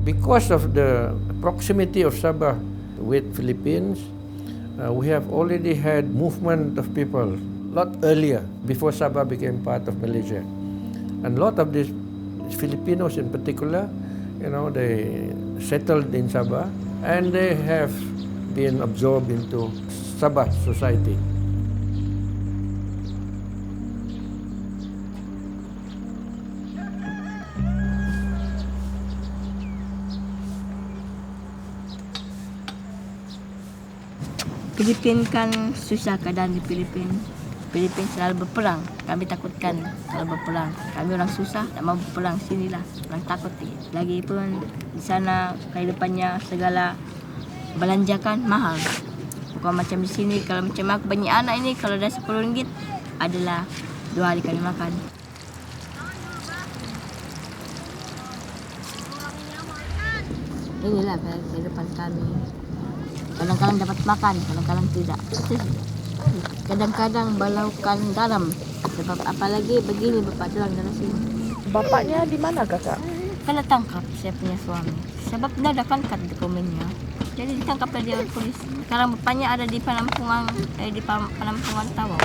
Because of the proximity of Sabah with Philippines, we have already had movement of people a lot earlier, before Sabah became part of Malaysia. And a lot of these Filipinos in particular, they settled in Sabah and they have been absorbed into Sabah society. Filipina kan susah keadaan di Filipina. Filipina selalu berperang. Kami takutkan kalau berperang. Kami orang susah, tak mau berperang. Sinilah orang takut. Lagi pun di sana kehidupannya segala belanjakan mahal. Bukan macam di sini. Kalau macam aku banyak anak ini, kalau dah RM10 adalah 2 hari kali makan. Inilah kehidupan kami. Kadang-kadang dapat makan, kadang-kadang tidak. Kadang-kadang balaukan garam. Sebab apalagi begini bapak tulang dalam sini. Bapaknya di mana kakak? Kena tangkap saya punya suami. Sebab dia ada kan dokumennya. Jadi ditangkap oleh dia polis. Sekarang bapaknya ada di penampungan Tawau.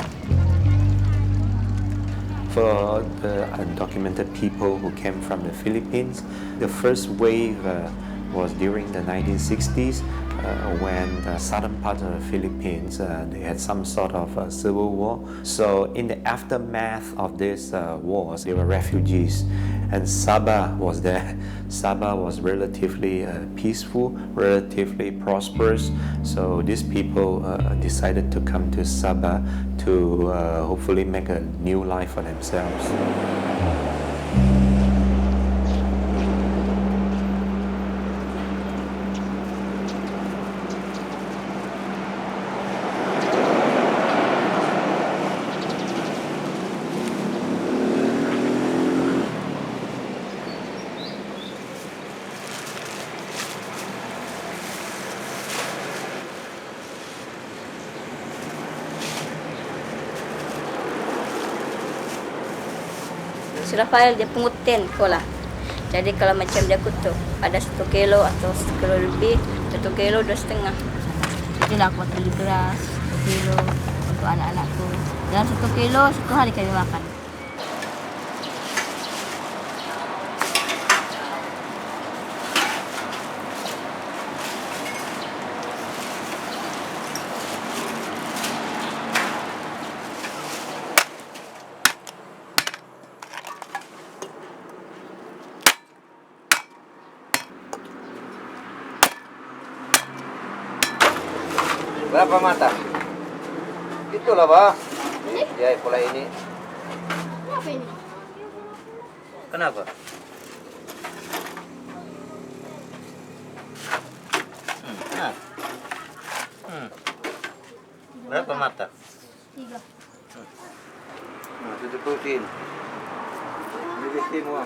For the undocumented people who came from the Philippines, the first wave was during the 1960s. When the southern part of the Philippines, they had some sort of civil war. So in the aftermath of these wars, they were refugees. And Sabah was there. Sabah was relatively peaceful, relatively prosperous. So these people decided to come to Sabah to hopefully make a new life for themselves. Si Rafael dia pungut 10 kola. Jadi kalau macam dia kutuk ada 1 kilo atau 1 kilo lebih, 1 kilo 2,5. Itulah aku buat beli beras 1 kilo untuk anak-anakku. Dalam 1 kilo 1 hari kami makan. Berapa mata? Itulah, Pak. Ini? Ya, pola ini. Kenapa ini? Kenapa? Berapa mata? 3. Nah, tutup-tutupin. Ini semua.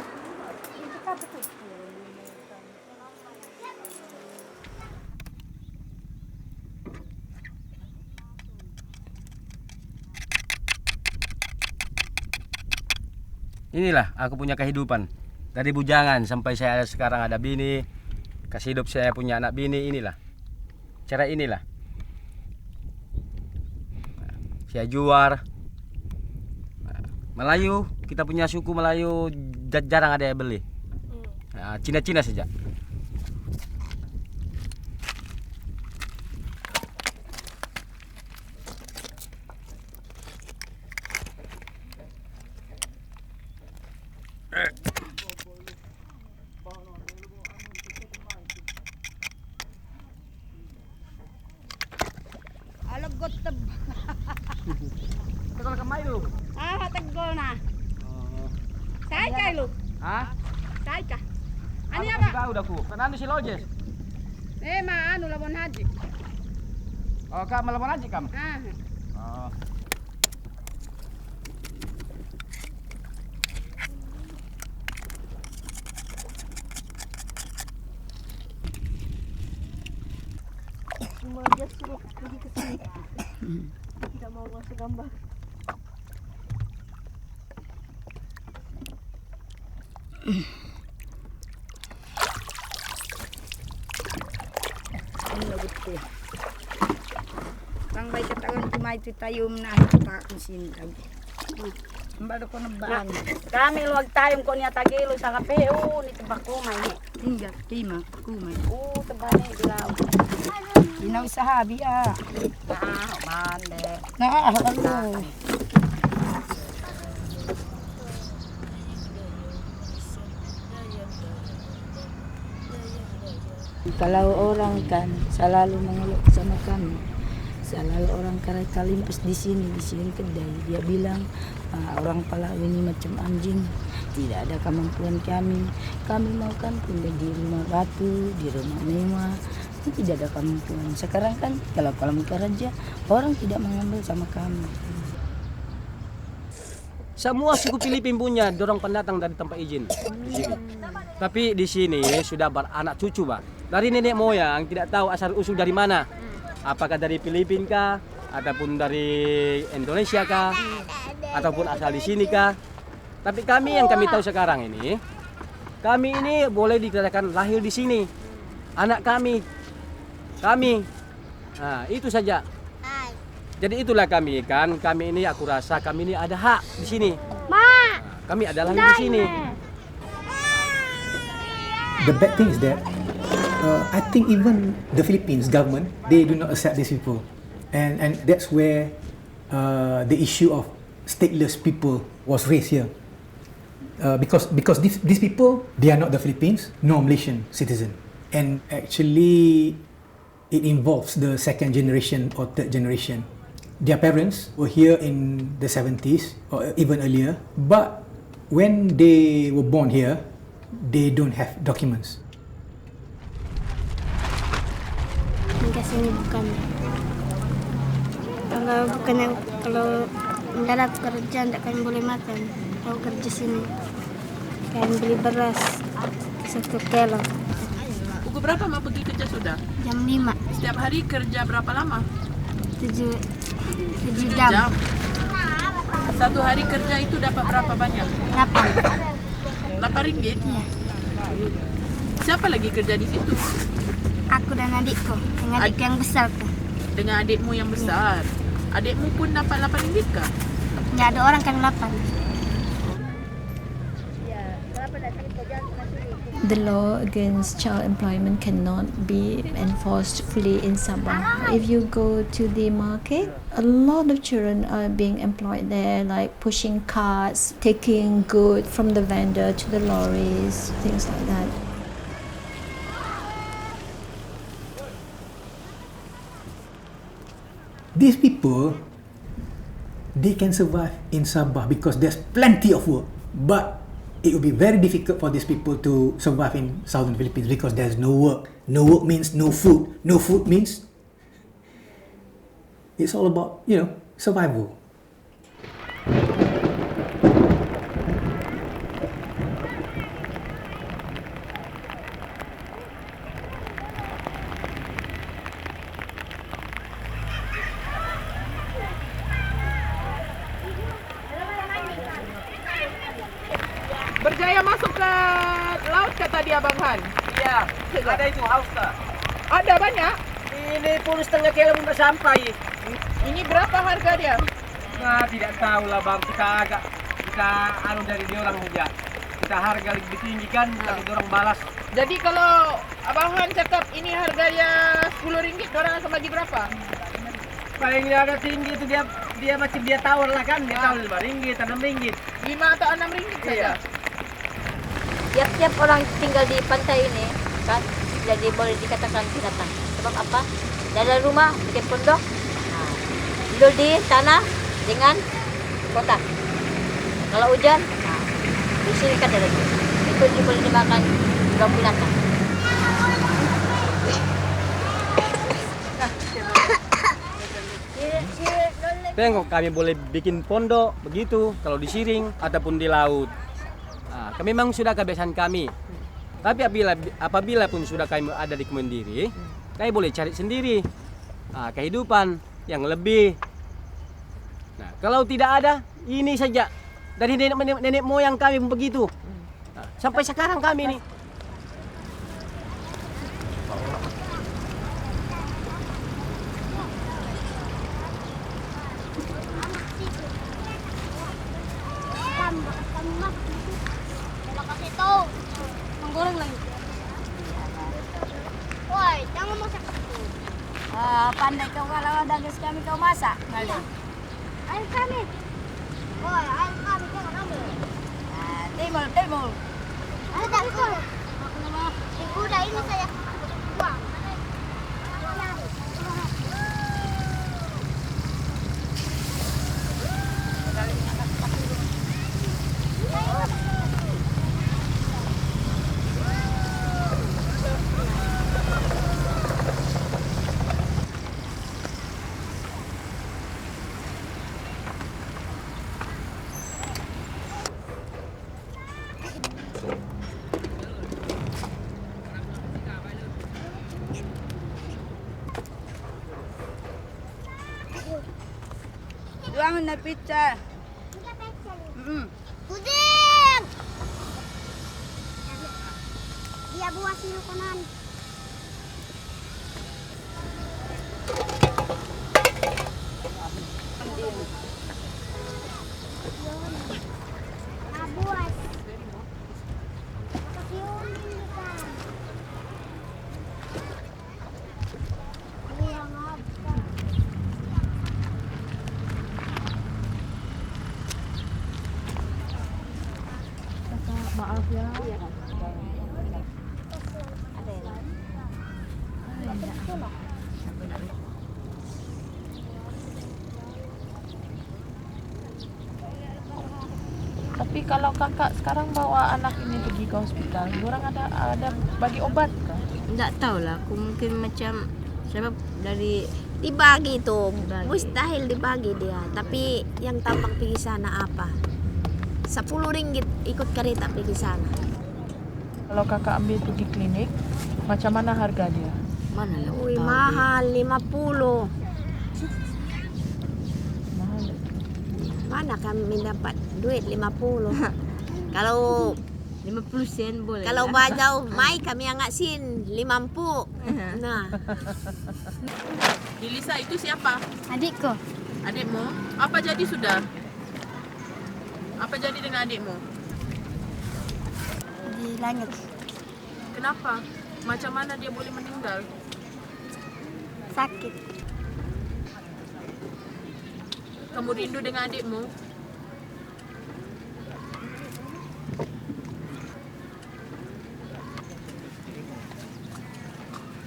Inilah aku punya kehidupan. Dari bujangan sampai saya sekarang ada bini. Kasih hidup saya punya anak bini, inilah. Cara inilah. Saya juar. Melayu, kita punya suku Melayu jarang ada yang beli. Cina-Cina saja. Alagot tab. Tegol kamayo. Tegol na. Say ka lu. Hah? Say ka. Ani Ano apa? ba udah ku? Kanano si Lojes? Anu labon haji. Oh, ka malamon aja kam. Oh. Cuma dia suruh pergi ke sini. Tidak mau masuk gambar. Kumay ito tayo minahita kung sino. Mbado ko nabaan. Kami luwag tayong ko niya tagilo sa kape. Oo, nito ba kumay ni? Tinggal, kima, kumay. Oo, tabani, dilaw. Inaw sa habi Mande. Ano? Kalau orang kan selalu mengeluh sama kami, selalu orang karena kalimpas di sini kedai, dia bilang orang Palau ini macam anjing, tidak ada kemampuan kami mau kan tinggal di rumah batu, di rumah mewah, tidak ada kemampuan. Sekarang kan kalau kerja orang tidak mengambil sama kami. Semua suku Filipin punya dorong pendatang dari tanpa izin di sini. Tapi di sini sudah beranak cucu, Pak. Dari nenek moyang tidak tahu asal usul dari mana. Apakah dari Filipina kah, ataupun dari Indonesia kah, ataupun asal di sini kah. Tapi kami yang kami tahu sekarang ini, kami ini boleh dikatakan lahir di sini. Anak kami. Nah, itu saja. Jadi itulah kami ini aku rasa kami ini ada hak di sini. Kami adalah di sini. The bad thing is that I think even the Philippines government, they do not accept these people, and that's where the issue of stateless people was raised here. Because these people, they are not the Philippines nor Malaysian citizen, and actually it involves the second generation or third generation. Their parents were here in the 70s or even earlier, but when they were born here, they don't have documents. Kasih ini bukan. Kalau mendarat kerja tidak kami boleh makan. Kalau kerja sini, kami beli beras 1 kilo. Pukul berapa mau pergi kerja sudah? Jam 5. Setiap hari kerja berapa lama? 7 jam. Satu hari kerja itu dapat berapa banyak? 8 ringgit? Iya. Siapa lagi kerja di situ? Aku dan adikku, dengan adikku yang besar tuh. Dengan adikmu yang besar. Adikmu pun dapat 8 ringgit kah? Nggak ada orang kan 8. The law against child employment cannot be enforced fully in Sabah. If you go to the market, a lot of children are being employed there, like pushing carts, taking goods from the vendor to the lorries, things like that. These people, they can survive in Sabah because there's plenty of work, but it will be very difficult for these people to survive in southern Philippines because there's no work. No work means no food. No food means it's all about, survival. Berjaya masuk ke laut kata dia Bang Han. Iya, ada itu haus kah? Ada banyak. Ini pun setengah kilo pun sampai. Ini berapa harga dia? Nah, tidak tahu lah Bang. Kita dari dia orang saja. Kita harga lebih tinggi kan, tapi orang balas. Jadi kalau Abang Han cakap ini harganya 10 ringgit, orang akan bagi berapa? Paling ada tinggi itu dia macam dia tawar lah kan, dia tawar 5 ringgit, 6 ringgit. 5 atau 6 ringgit saja. Tiap-tiap orang tinggal di pantai ini kan jadi boleh dikatakan binatang. Sebab apa? Dalam rumah bikin pondok, tidur di tanah dengan kotak. Kalau hujan, di sini kan ada itu boleh dimakan juga binatang. Tengok, kami boleh bikin pondok begitu kalau di Siring ataupun di laut. Nah, kami memang sudah kebiasaan kami. Tapi apabila pun sudah kami ada di Kemendiri, kami boleh cari sendiri kehidupan yang lebih. Nah, kalau tidak ada, ini saja dari nenek moyang kami begitu. Nah, sampai sekarang kami ini. Pandai kau kalau ada gas kami kau masak. Kali. Air kami. Oh, air kami jangan ambil. Timul. Ada kau. Udah ini saya buang. Juang na pizza. Kucing. Dia buah silukonan. Buas. Maaf ya. Tapi kalau kakak sekarang bawa anak ini pergi ke hospital, orang ada bagi obat kah? Enggak tahu lah, aku mungkin macam sebab dari dibagi tuh, mustahil dibagi dia. Tapi yang tampang pergi sana apa? 10 ringgit ikut kereta pergi sana. Kalau kakak ambil pergi klinik, macam mana harga dia? Mana lah? Wih, mahal 50. Mahal. Mana kami dapat duit 50? Kalau 50 sen boleh. Kalau bajau mai kami yang ngasin 50. Nah. Lisa itu siapa? Adikku. Adikmu? Apa jadi sudah? Apa jadi dengan adikmu? Di langit. Kenapa? Macam mana dia boleh meninggal? Sakit. Kamu rindu dengan adikmu?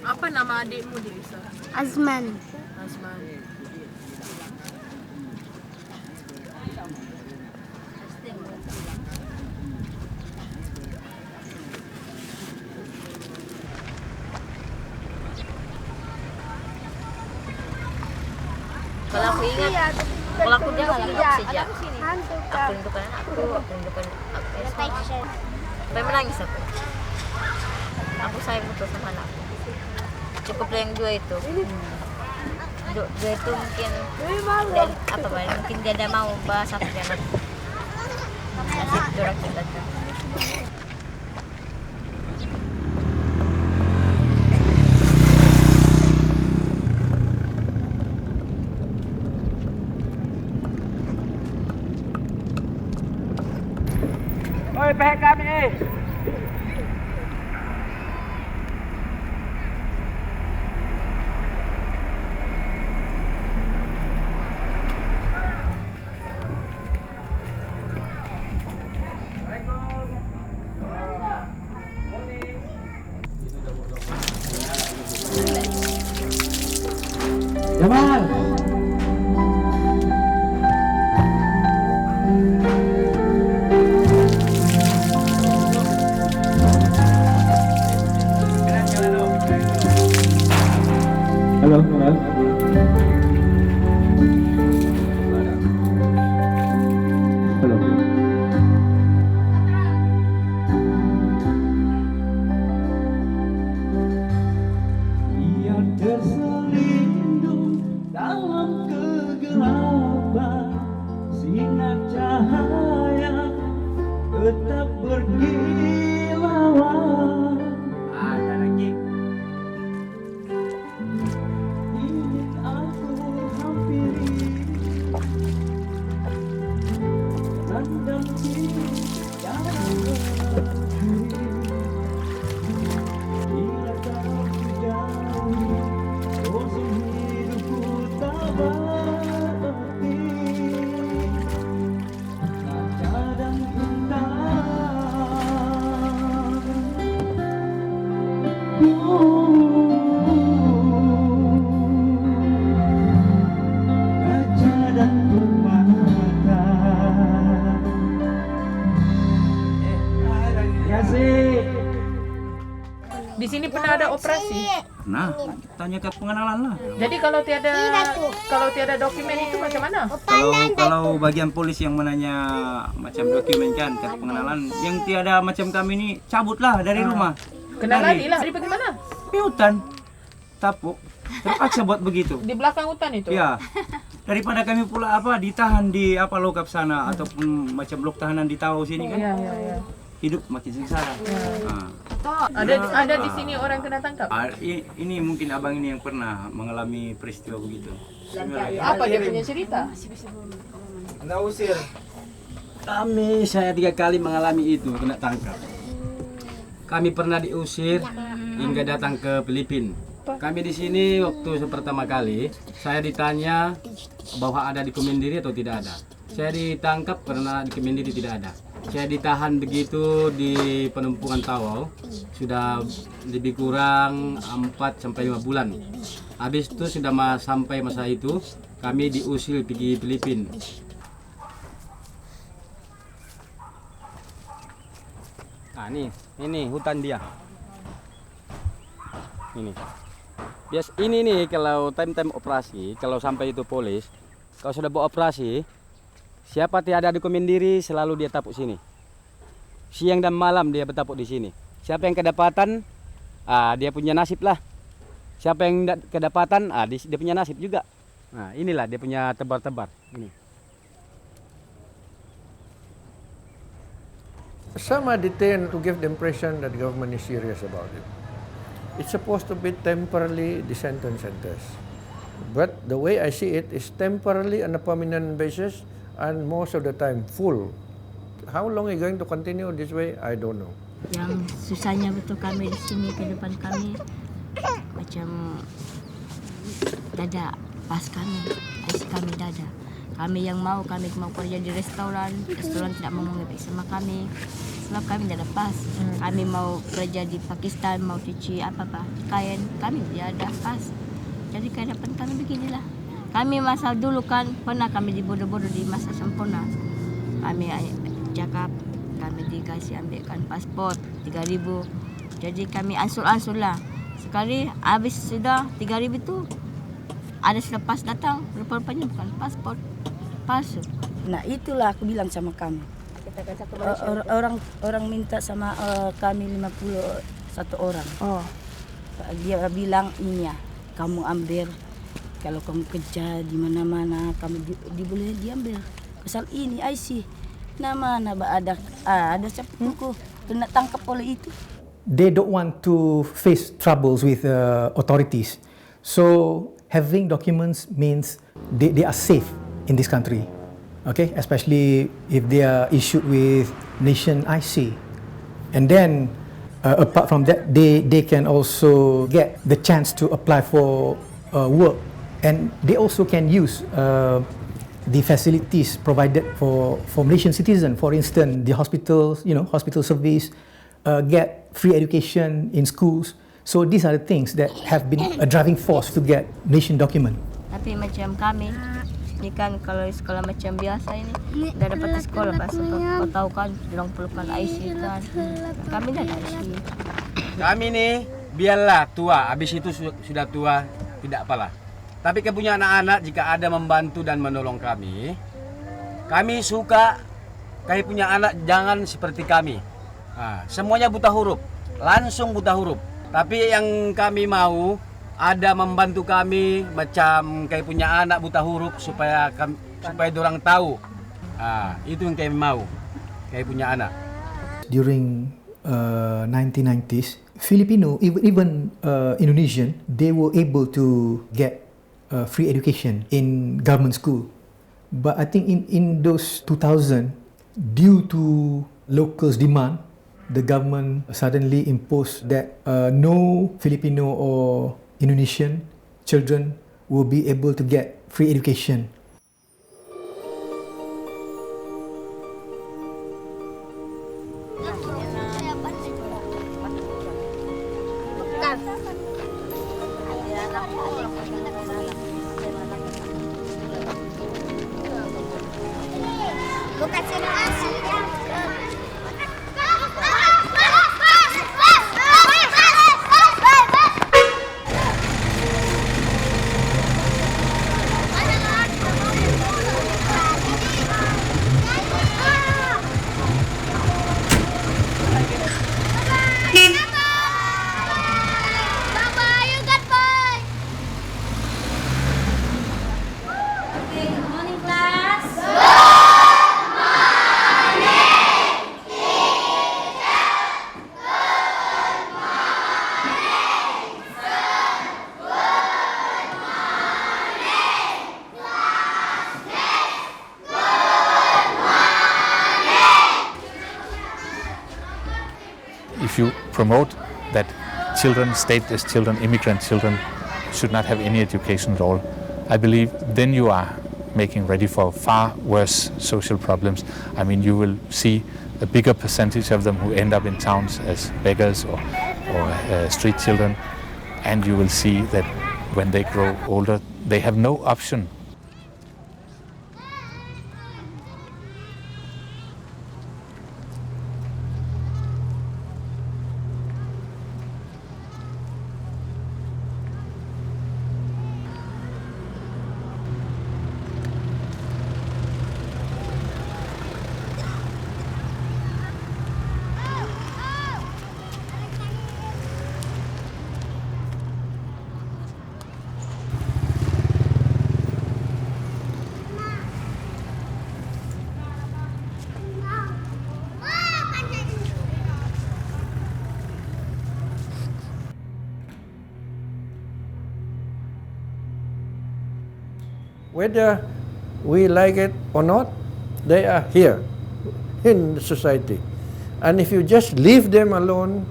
Apa nama adikmu, Lisa? Azman. Azman. Kalau aku ingat, kalau aku jangan lagi sejak. Hantu Aku rindukan anakku, aku rindukan aku. Sampai menangis aku. Aku sayang betul sama anakku. Cukup yang dua itu. Dua itu mungkin mungkin dia ada mau bahas apa dengan nasib orang kita tuh. Oi, pihak kami. Jamal. Di sini pernah ada operasi. Nah, tanya ke pengenalan lah. Jadi kalau tiada dokumen itu macam mana? Kalau bagian polisi yang menanya macam dokumen kan, ke pengenalan, yang tiada macam kami ini cabutlah dari rumah. Kena lari lah. Jadi bagaimana? Di hutan, tapuk, terpaksa buat begitu. Di belakang hutan itu? Ya. Daripada kami pula ditahan di lokap sana ataupun macam blok tahanan di Tawau sini kan. Iya. Hidup makin sengsara. Ada di sini orang kena tangkap. Ini mungkin abang ini yang pernah mengalami peristiwa begitu. Apa dia punya cerita? Anda usir. Saya 3 kali mengalami itu, kena tangkap. Kami pernah diusir hingga datang ke Filipina. Kami di sini waktu pertama kali, saya ditanya bahwa ada di Kemendiri atau tidak ada. Saya ditangkap karena di Kemendiri tidak ada. Saya ditahan begitu di penumpukan Tawau sudah lebih kurang 4-5 bulan. Habis itu sudah sampai masa itu kami diusir pergi Filipina. Nah, ini hutan dia. Ini. Ini nih kalau time operasi, kalau sampai itu polis, kalau sudah bawa operasi, siapa tiada di Kemendiri selalu dia tapuk sini. Siang dan malam dia bertapuk di sini. Siapa yang kedapatan, dia punya nasib lah. Siapa yang kedapatan, dia punya nasib juga. Nah, inilah dia punya tebar-tebar. Ini. Some are detained to give the impression that the government is serious about it. It's supposed to be temporarily detention centers. But the way I see it is temporarily on a permanent basis and most of the time full. How long are you going to continue this way? I don't know. Yang susahnya betul kami di sini ke depan kami macam dada pas kami dada. Kami yang kami mau kerja di restoran tidak mau mengerti sama kami. Sebab kami tidak ada pas. Kami mau kerja di Pakistan, mau cuci apa-apa kain, kami tidak ada pas. Jadi kehidupan kami beginilah. Kami masa dulu kan pernah kami dibodoh-bodoh di masa sempurna. Kami cakap, kami dikasih ambilkan paspor 3.000. Jadi kami ansur-ansur lah. Sekali habis sudah 3.000 itu ada selepas datang, rupa-rupanya bukan paspor, palsu. Nah itulah aku bilang sama kami. Orang minta sama kami 51 orang. Dia bilang ini ya, kamu ambil kalau kamu kerja di mana-mana kamu boleh diambil. Asal ini IC nama ada siapa kena tangkap oleh itu. They don't want to face troubles with authorities. So having documents means they are safe in this country. Okay, especially if they are issued with nation IC. And then apart from that, they can also get the chance to apply for work. And they also can use the facilities provided for Malaysian citizens. For instance, the hospitals, hospital service, get free education in schools. So these are the things that have been a driving force to get nation document. Tapi macam kami, ini kan kalau sekolah macam biasa ini, tidak dapat sekolah bahasa. Kau tahu kan, dorang perlukan IC kan. Kami tidak ada IC. Kami nih, biarlah tua, habis itu sudah tua, tidak apalah. Tapi kami punya anak-anak, jika ada membantu dan menolong kami suka kami punya anak jangan seperti kami. Semuanya buta huruf, langsung buta huruf. Tapi yang kami mau ada membantu kami macam kayak punya anak buta huruf supaya dorang tahu. Itu yang kami mau, kayak punya anak. During 1990s, Filipino, even Indonesian, they were able to get free education in government school. But I think in those 2000, due to locals' demand, the government suddenly imposed that no Filipino or Indonesian children will be able to get free education. if you promote that children, stateless children, immigrant children, should not have any education at all, I believe then you are making ready for far worse social problems. I mean, you will see a bigger percentage of them who end up in towns as beggars or street children, and you will see that when they grow older, they have no option. Whether we like it or not, they are here in the society. And if you just leave them alone,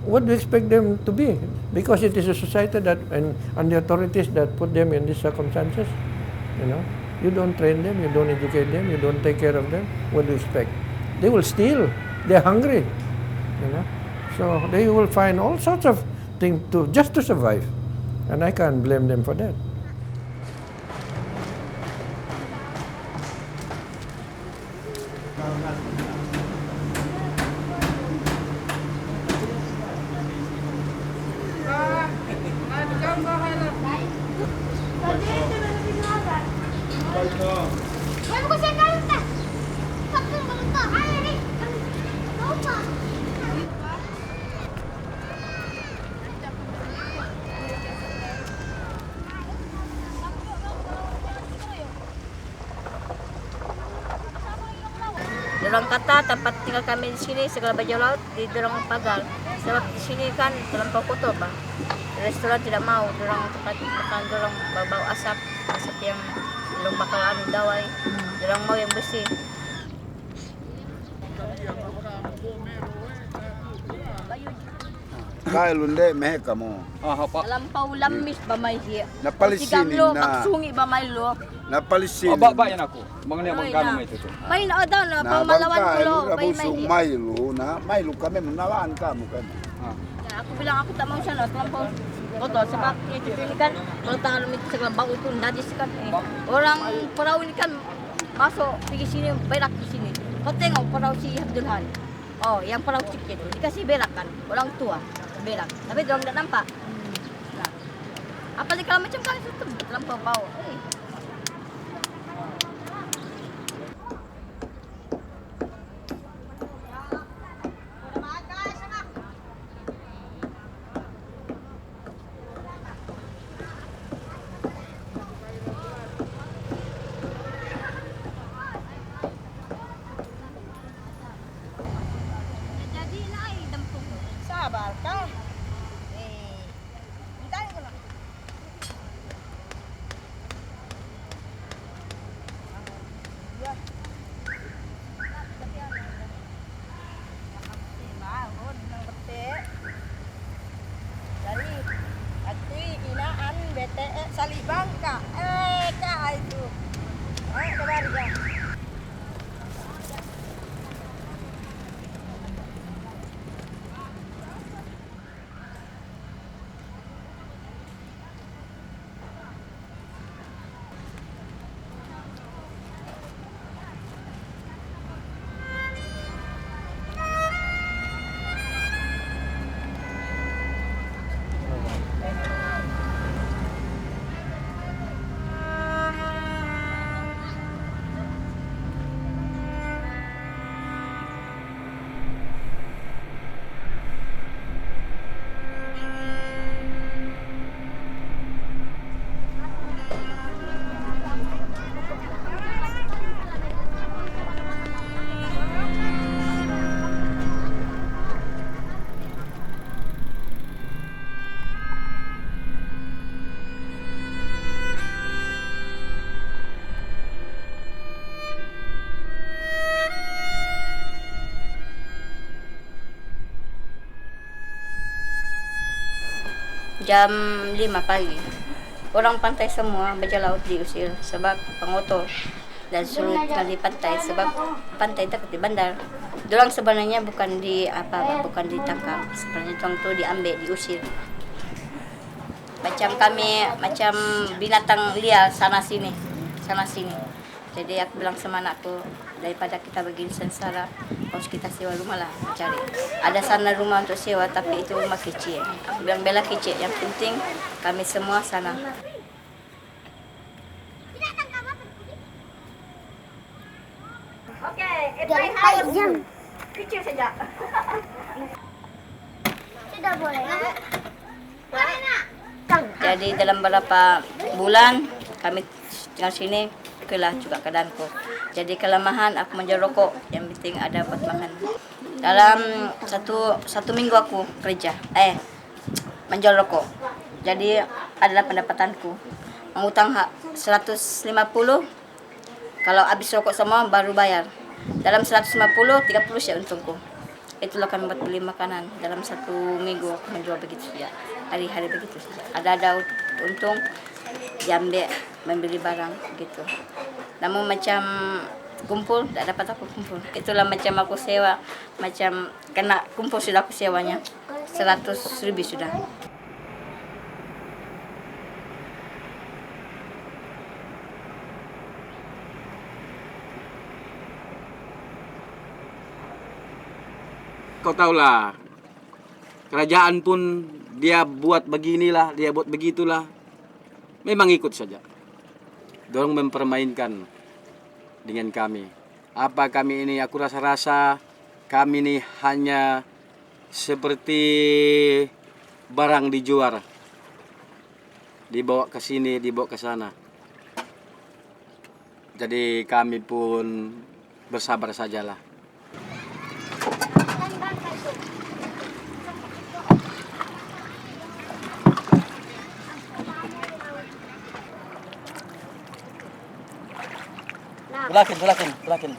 what do you expect them to be? Because it is a society that and the authorities that put them in these circumstances. You know, you don't train them, you don't educate them, you don't take care of them. What do you expect? They will steal. They're hungry. You know, so they will find all sorts of things just to survive, and I can't blame them for that. Dorang kata tempat tinggal kami di sini segala bajau laut di dorang pagar. Sebab di sini kan terlampau kotor, Pak. Restoran tidak mau, dorang tempat makan dorang bau asap yang belum bakal dawai. Dorang mau yang bersih. Kailunde meheka mo. Terlampau lamis ba may hiya. Napalisini na. Paksungi ba may lo. Napalisini. Ba yan ako. Mengenai mengkano may itu. May na daw na pamalawan ko lo. May Milo na. Milo kami menawaan kamu kan. Aku bilang aku tak mau sana terlampau kotor sebab itu kan kalau tangan itu segala bau itu najis kan. Orang perahu ini kan masuk pergi sini berak di sini. Kau tengok perahu si Abdul Hari. Oh, yang perahu kecil itu dikasih berak kan orang tua berak. Tapi dorang tidak nampak. Nah, apalagi kalau macam kali itu terlampau bau. jam 5 pagi. Orang pantai semua baca laut diusir sebab pengotor dan suruh tinggal di pantai sebab pantai dekat di bandar. Dorang sebenarnya bukan bukan ditangkap, sebenarnya dorang tu diambil, diusir. Macam kami, macam binatang liar sana sini. Jadi aku bilang sama anakku, daripada kita begini sengsara, harus kita sewa rumah lah, cari. Ada sana rumah untuk sewa, tapi itu rumah kecil. Aku bilang bela kecil, yang penting kami semua sana. Oke, jam kecil saja. Tidak boleh. Jadi dalam beberapa bulan kami tinggal sini, itulah juga keadaanku. Jadi kelemahan aku menjual rokok, yang penting ada buat makan. Dalam satu minggu aku kerja, menjual rokok. Jadi adalah pendapatanku. Mengutang 150, kalau habis rokok semua baru bayar. Dalam 150, 30 ya untungku. Itulah kami buat beli makanan. Dalam satu minggu aku menjual begitu saja. Hari-hari begitu saja. Ada untung, diambil, membeli barang gitu. Namun macam kumpul, tak dapat aku kumpul. Itulah macam aku sewa, macam kena kumpul sudah aku sewanya. 100 lebih sudah. Kau tahulah, kerajaan pun dia buat beginilah, dia buat begitulah. Memang ikut saja. Dorong mempermainkan dengan kami. Apa kami ini, aku rasa-rasa kami ini hanya seperti barang dijual. Dibawa ke sini, dibawa ke sana. Jadi kami pun bersabar sajalah. Belakin.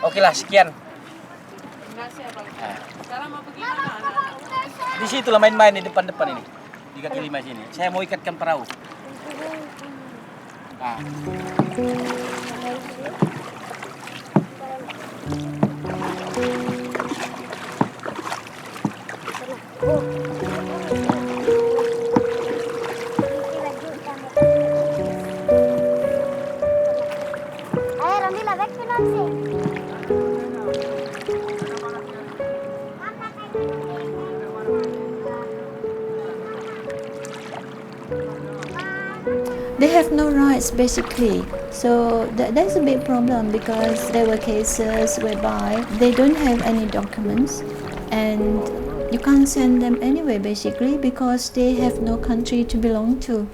Oke lah, sekian. Sekarang mau pergi mana anak-anak? Di situ lah main-main di depan-depan ini. Di kaki 5 sini. Saya mau ikatkan perahu. Nah. They have no rights basically, so that's a big problem because there were cases whereby they don't have any documents and you can't send them anywhere basically because they have no country to belong to.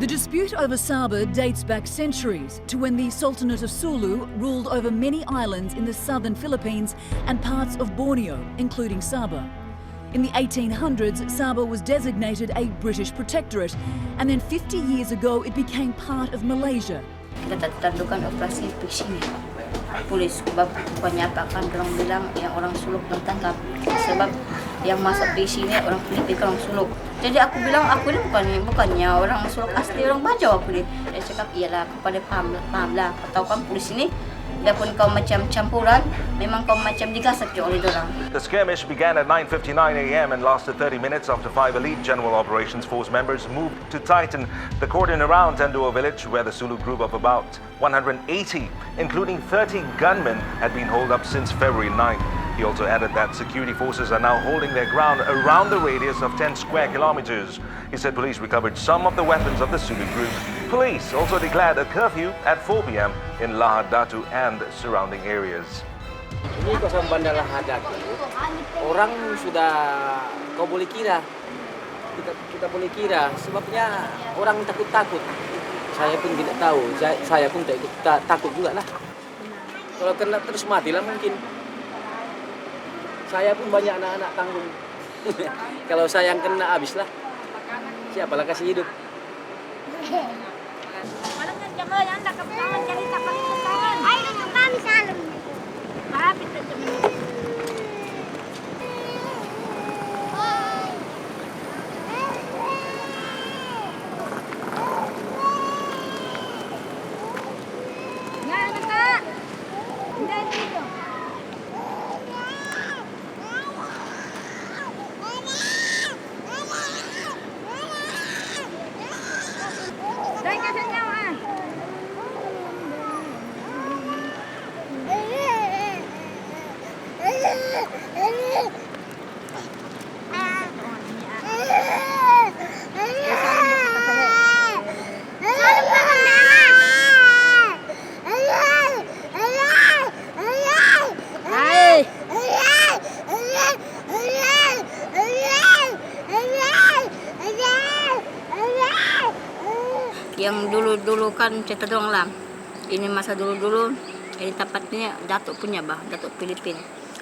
The dispute over Sabah dates back centuries to when the Sultanate of Sulu ruled over many islands in the southern Philippines and parts of Borneo, including Sabah. In the 1800s, Sabah was designated a British protectorate, and then 50 years ago it became part of Malaysia. Kita tandukan operasi fishing. Polis bukannya apa kan orang bilang yang orang suluk ditangkap sebab yang masuk di sini orang Filipina orang suluk. Jadi aku bilang aku ini bukannya orang suluk asli, orang Bajawa aku ni. Dia cakap iyalah kepada paham lah. Tahu kan polis ini dia pun kau macam campuran, memang kau macam digasak je oleh dorang. The skirmish began at 9:59 a.m. and lasted 30 minutes after 5 elite General Operations Force members moved to tighten the cordon around Tendua village where the Sulu group of about 180, including 30 gunmen, had been holed up since February 9th. He also added that security forces are now holding their ground around the radius of 10 square kilometers. He said police recovered some of the weapons of the Sulu group. Police also declared a curfew at 4 p.m. in Lahad Datu and surrounding areas. Ini kawasan Bandar Lahad Datu, orang sudah kau boleh kira, kita boleh kira, sebabnya orang takut-takut. Saya pun tidak tahu, saya pun takut juga lah. Kalau kena terus matilah mungkin. Saya pun banyak anak-anak tanggung. Kalau saya yang kena habislah. Siapalah kasih hidup. Yang dulu-dulu kan cerita doang lah. Ini masa dulu-dulu, ini tempatnya Datuk punya bah, Datuk Filipin.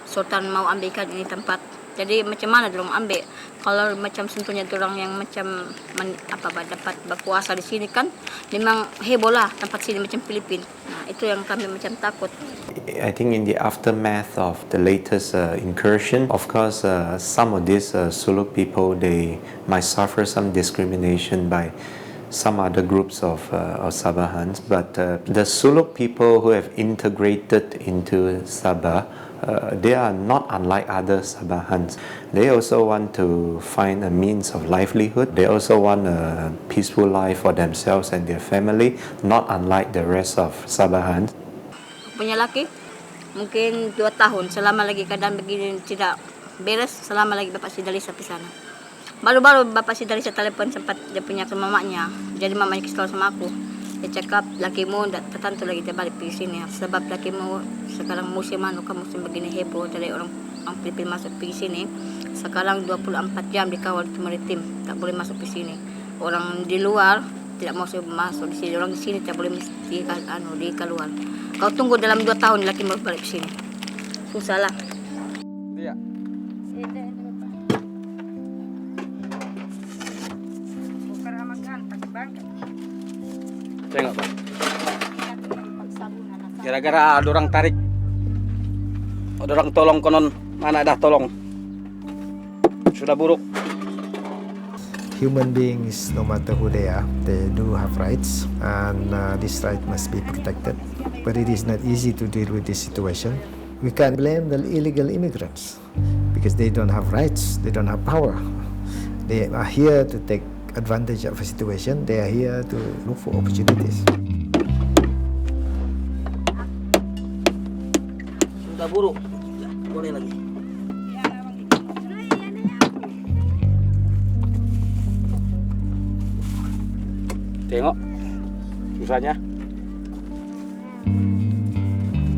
Sultan mau ambilkan ini tempat. Jadi macam mana dorong ambil? Kalau macam sentuhnya dorong yang macam dapat berkuasa di sini kan, memang heboh lah tempat sini macam Filipin. Nah, itu yang kami macam takut. I think in the aftermath of the latest incursion, of course, some of these Sulu people, they might suffer some discrimination by some other groups of Sabahans, but the Sulu people who have integrated into Sabah, they are not unlike other Sabahans. They also want to find a means of livelihood. They also want a peaceful life for themselves and their family, not unlike the rest of Sabahans. Punya laki, mungkin 2 tahun, selama lagi keadaan begini tidak beres, selama lagi Bapak si Dalisa di sana. Baru-baru Bapak si Dalisa telepon sempat dia punya ke mamanya, jadi mamanya kesal sama aku. Dia cakap, lakimu tertentu lagi dia balik pergi sini, sebab lakimu sekarang musim begini heboh, dari orang Filipin masuk pergi sini. Sekarang 24 jam dikawal di maritim, tak boleh masuk ke sini. Orang di luar tidak mau masuk di sini, orang di sini tak boleh di keluar. Kau tunggu dalam 2 tahun lakimu balik ke sini. Susah lah. Iya. Tengok Pak. Gara-gara ada orang tarik, ada orang tolong konon, mana dah tolong. Sudah buruk. Human beings, no matter who they are, they do have rights, and this right must be protected. But it is not easy to deal with this situation. We can't blame the illegal immigrants because they don't have rights, they don't have power. They are here to take advantage of a situation. They are here to look for opportunities. Sudah buruk, boleh lagi. Tengok, susahnya.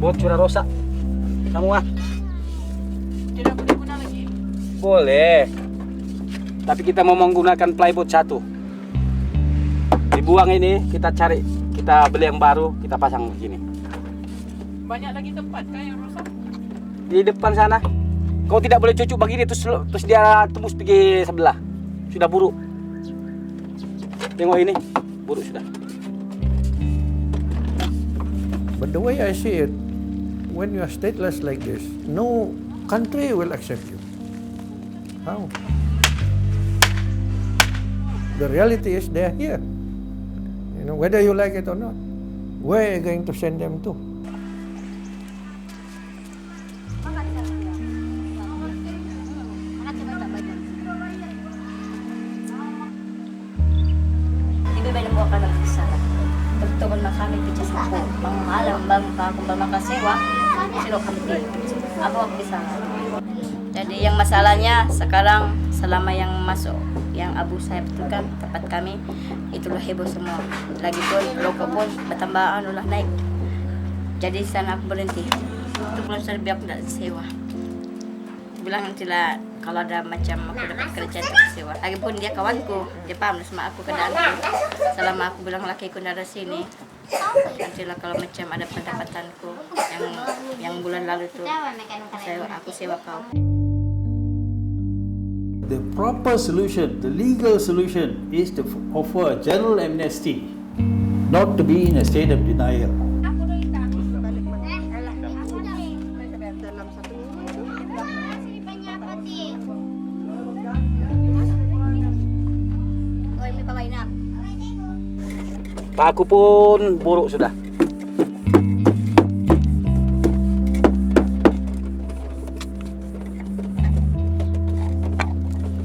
Bot sudah rosak semua. Tidak boleh guna lagi. Boleh. Tapi kita mau menggunakan plywood 1. Dibuang ini, kita cari, kita beli yang baru, kita pasang begini. Banyak lagi tempat kan yang rusak? Di depan sana. Kau tidak boleh cucuk begini terus dia tembus pergi sebelah. Sudah buruk. Tengok ini, buruk sudah. But the way I see it, when you are stateless like this, no country will accept you. How? The reality is they are here. You know, whether you like it or not. Where are you going to send them to? Ibibigay mo ka ng isa. Pagtugon na kami pitya sa ako. Mangmalam ba kung ba makasewa, sino kami dito. Ako ang bisa. Jadi yang masalahnya sekarang selama yang masuk yang Abu Sayyaf itu kan tempat kami itulah heboh semua. Lagi pun rokok pun bertambah naik. Jadi sana aku berhenti. Itu belum selebih aku tidak sewa. Bilang nantilah kalau ada macam aku dapat kerja untuk sewa. Lagipun dia kawanku, dia paham sama aku keadaanku. Selama aku bilang lakiku dari sini, nantilah kalau macam ada pendapatanku yang bulan lalu tuh aku sewa kau. The proper solution, the legal solution, is to offer a general amnesty, not to be in a state of denial. Aku pun buruk sudah.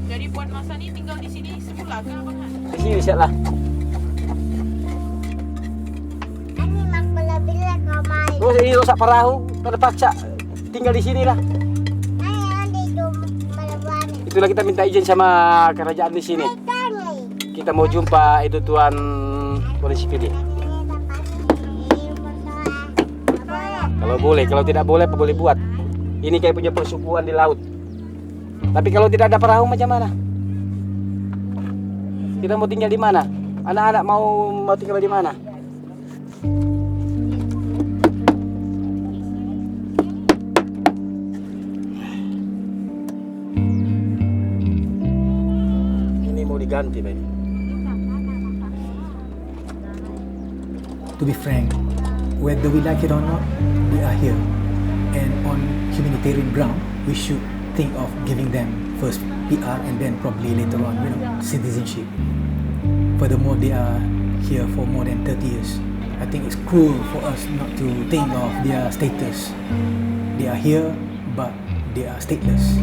Jadi buat masa ni tinggal di sini semula ke abang? Di sini siap lah. Terus ini rusak perahu, terpaksa tinggal di sini lah. Itulah kita minta izin sama kerajaan di sini. Kita mau jumpa itu Tuan Polisi PD. Kalau boleh, kalau tidak boleh apa boleh buat. Ini kayak punya persukuan di laut. Tapi kalau tidak ada perahu macam mana? Kita mau tinggal di mana? Anak-anak mau tinggal di mana? Ini mau diganti, Pak. To be frank, whether we like it or not, we are here. And on humanitarian ground, we should think of giving them first PR and then probably later on, citizenship. Furthermore, they are here for more than 30 years. I think it's cruel for us not to think of their status. They are here, but they are stateless.